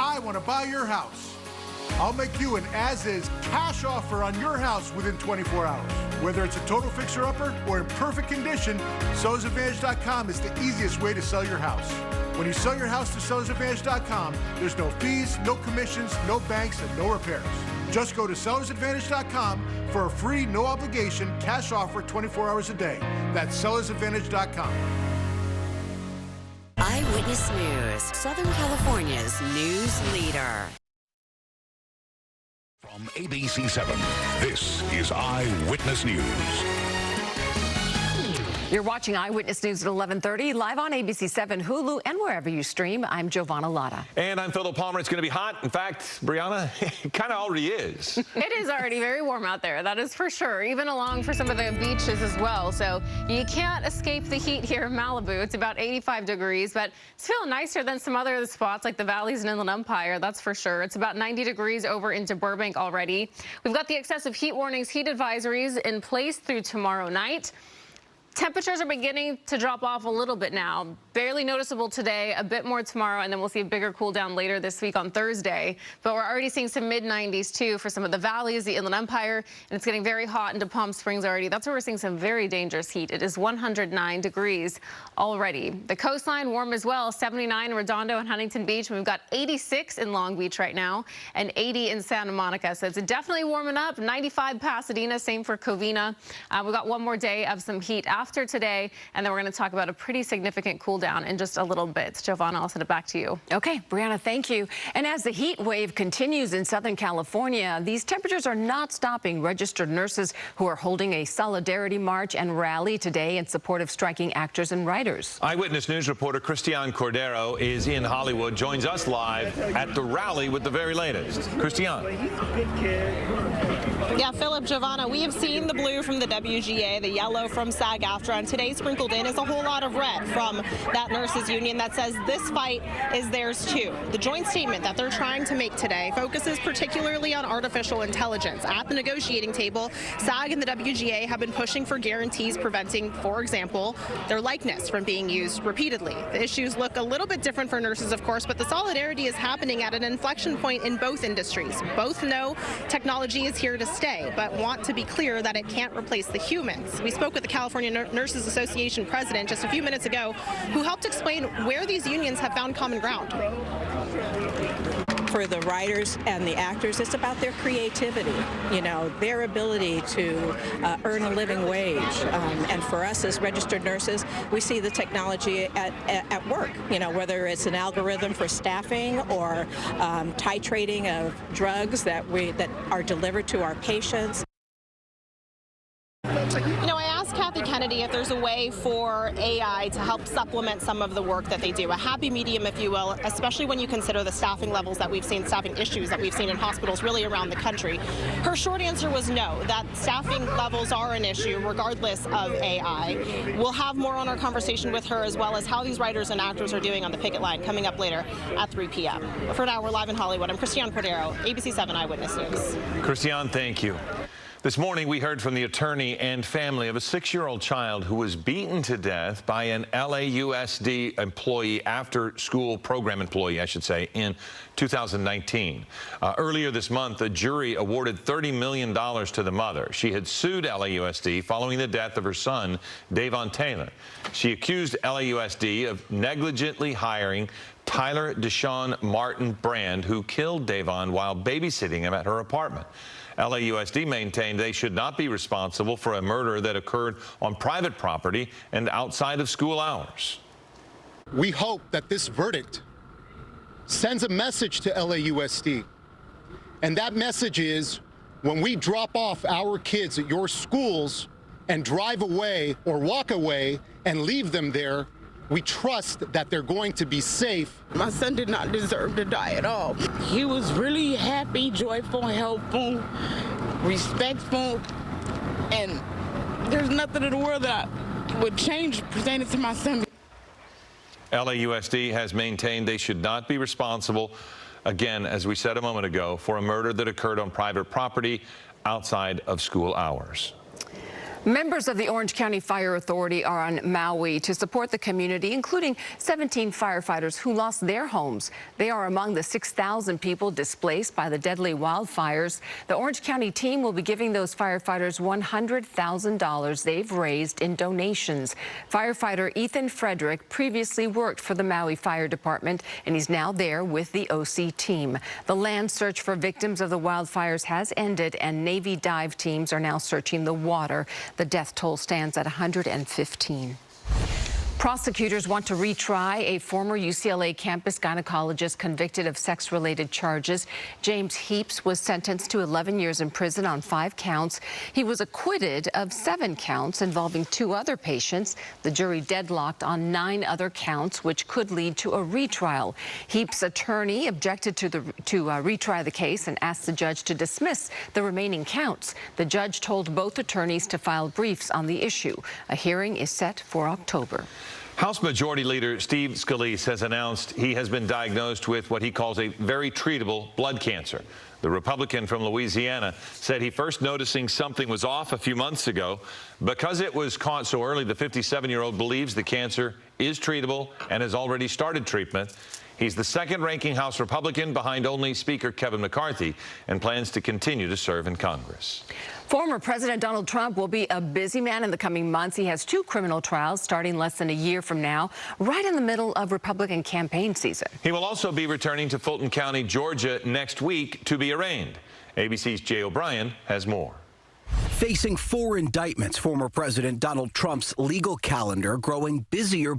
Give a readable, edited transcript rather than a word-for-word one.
I want to buy your house. I'll make you an as-is cash offer on your house within 24 hours. Whether it's a total fixer-upper or in perfect condition, sellersadvantage.com is the easiest way to sell your house. When you sell your house to sellersadvantage.com, there's no fees, no commissions, no banks, and no repairs. Just go to sellersadvantage.com for a free, no-obligation cash offer 24 hours a day. That's sellersadvantage.com. Eyewitness News, Southern California's news leader. From ABC 7, this is Eyewitness News. You're watching Eyewitness News at 11:30, live on ABC 7, Hulu, and wherever you stream. I'm Giovanna Lotta. And I'm Philip Palmer. It's going to be hot. In fact, Brianna, it kind of already is. It is already very warm out there, that is for sure, even along for some of the beaches as well. So you can't escape the heat here in Malibu. It's about 85 degrees, but it's feeling nicer than some other spots like the valleys and Inland Empire, that's for sure. It's about 90 degrees over into Burbank already. We've got the excessive heat warnings, heat advisories in place through tomorrow night. Temperatures are beginning to drop off a little bit now. Barely noticeable today, a bit more tomorrow, and then we'll see a bigger cool down later this week on Thursday. But we're already seeing some mid-90s too for some of the valleys, the Inland Empire, and it's getting very hot into Palm Springs already. That's where we're seeing some very dangerous heat. It is 109 degrees already. The coastline warm as well, 79 in Redondo and Huntington Beach. We've got 86 in Long Beach right now and 80 in Santa Monica. So it's definitely warming up. 95 Pasadena, same for Covina. We've got one more day of some heat after today, and then we're going to talk about a pretty significant cool down in just a little bit. Giovanna, I'll send it back to you. Okay, Brianna, thank you. And as the heat wave continues in Southern California, these temperatures are not stopping registered nurses who are holding a solidarity march and rally today in support of striking actors and writers. Eyewitness News reporter Christian Cordero is in Hollywood, joins us live at the rally with the very latest. Christian. Yeah, Philip, Giovanna, we have seen the blue from the WGA, the yellow from SAG-AFTRA, and today sprinkled in is a whole lot of red from that nurses union that says this fight is theirs too. The joint statement that they're trying to make today focuses particularly on artificial intelligence. At the negotiating table, SAG and the WGA have been pushing for guarantees preventing, for example, their likeness from being used repeatedly. The issues look a little bit different for nurses, of course, but the solidarity is happening at an inflection point in both industries. Both know technology is here to stay, but want to be clear that it can't replace the humans. We spoke with the California Nurses Association president just a few minutes ago, who helped explain where these unions have found common ground. For the writers and the actors, it's about their creativity, you know, their ability to earn a living wage. And for us as registered nurses, we see the technology at work, you know, whether it's an algorithm for staffing or titrating of drugs that are delivered to our patients. You know, I asked Kathy Kennedy if there's a way for AI to help supplement some of the work that they do, a happy medium, if you will, especially when you consider the staffing levels that we've seen, staffing issues that we've seen in hospitals really around the country. Her short answer was no, that staffing levels are an issue regardless of AI. We'll have more on our conversation with her, as well as how these writers and actors are doing on the picket line, coming up later at 3 p.m. For now, we're live in Hollywood. I'm Christian Cordero, ABC 7 Eyewitness News. Christian, thank you. This morning, we heard from the attorney and family of a 6-year-old child who was beaten to death by an LAUSD employee, after-school program employee, I should say, in 2019. Earlier this month, a jury awarded $30 million to the mother. She had sued LAUSD following the death of her son, Davon Taylor. She accused LAUSD of negligently hiring Tyler Deshaun Martin Brand, who killed Davon while babysitting him at her apartment. LAUSD maintained they should not be responsible for a murder that occurred on private property and outside of school hours. We hope that this verdict sends a message to LAUSD. And that message is, when we drop off our kids at your schools and drive away or walk away and leave them there, we trust that they're going to be safe. My son did not deserve to die at all. He was really happy, joyful, helpful, respectful, and there's nothing in the world that would change pertaining to my son. LAUSD has maintained they should not be responsible, again, as we said a moment ago, for a murder that occurred on private property outside of school hours. Members of the Orange County Fire Authority are on Maui to support the community, including 17 firefighters who lost their homes. They are among the 6,000 people displaced by the deadly wildfires. The Orange County team will be giving those firefighters $100,000 they've raised in donations. Firefighter Ethan Frederick previously worked for the Maui Fire Department, and he's now there with the OC team. The land search for victims of the wildfires has ended, and Navy dive teams are now searching the water. The death toll stands at 115. Prosecutors want to retry a former UCLA campus gynecologist convicted of sex-related charges. James Heaps was sentenced to 11 years in prison on 5 counts. He was acquitted of 7 counts involving 2 other patients. The jury deadlocked on 9 other counts, which could lead to a retrial. Heaps' attorney objected to retry the case and asked the judge to dismiss the remaining counts. The judge told both attorneys to file briefs on the issue. A hearing is set for October. House Majority Leader Steve Scalise has announced he has been diagnosed with what he calls a very treatable blood cancer. The Republican from Louisiana said he first noticing something was off a few months ago. Because it was caught so early, the 57-year-old believes the cancer is treatable and has already started treatment. He's the second-ranking House Republican behind only Speaker Kevin McCarthy and plans to continue to serve in Congress. Former President Donald Trump will be a busy man in the coming months. He has 2 criminal trials starting less than a year from now, right in the middle of Republican campaign season. He will also be returning to Fulton County, Georgia next week to be arraigned. ABC's Jay O'Brien has more. Facing 4 indictments, former President Donald Trump's legal calendar growing busier